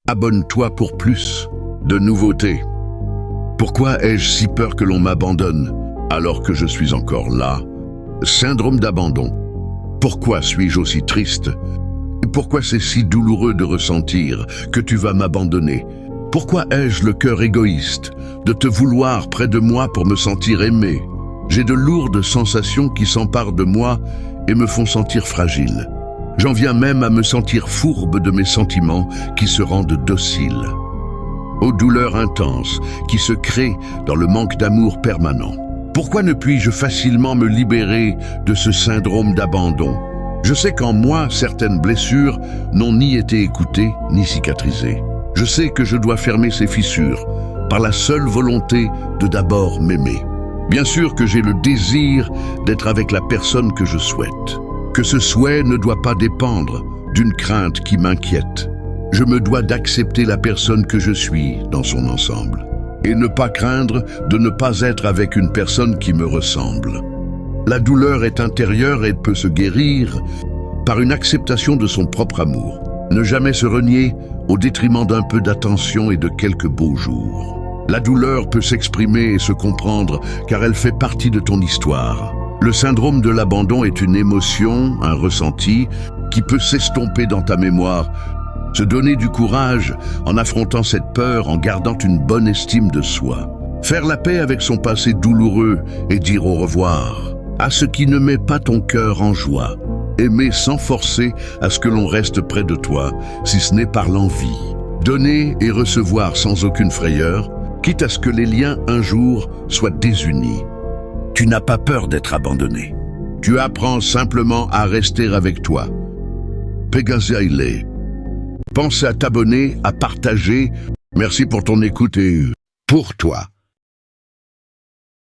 Abonne-toi pour plus de nouveautés. Pourquoi ai-je si peur que l'on m'abandonne alors que je suis encore là? Syndrome d'abandon. Pourquoi suis-je aussi triste? Pourquoi c'est si douloureux de ressentir que tu vas m'abandonner? Pourquoi ai-je le cœur égoïste de te vouloir près de moi pour me sentir aimé? J'ai de lourdes sensations qui s'emparent de moi et me font sentir fragile. J'en viens même à me sentir fourbe de mes sentiments qui se rendent dociles. Aux douleurs intenses qui se créent dans le manque d'amour permanent. Pourquoi ne puis-je facilement me libérer de ce syndrome d'abandon? Je sais qu'en moi, certaines blessures n'ont ni été écoutées ni cicatrisées. Je sais que je dois fermer ces fissures par la seule volonté de d'abord m'aimer. Bien sûr que j'ai le désir d'être avec la personne que je souhaite. Que ce souhait ne doit pas dépendre d'une crainte qui m'inquiète. Je me dois d'accepter la personne que je suis dans son ensemble et ne pas craindre de ne pas être avec une personne qui me ressemble. La douleur est intérieure et peut se guérir par une acceptation de son propre amour. Ne jamais se renier au détriment d'un peu d'attention et de quelques beaux jours. La douleur peut s'exprimer et se comprendre car elle fait partie de ton histoire. Le syndrome de l'abandon est une émotion, un ressenti, qui peut s'estomper dans ta mémoire. Se donner du courage en affrontant cette peur, en gardant une bonne estime de soi. Faire la paix avec son passé douloureux et dire au revoir à ce qui ne met pas ton cœur en joie. Aimer sans forcer à ce que l'on reste près de toi, si ce n'est par l'envie. Donner et recevoir sans aucune frayeur, quitte à ce que les liens un jour soient désunis. Tu n'as pas peur d'être abandonné. Tu apprends simplement à rester avec toi. Pegazaile. Pense à t'abonner, à partager. Merci pour ton écoute et pour toi.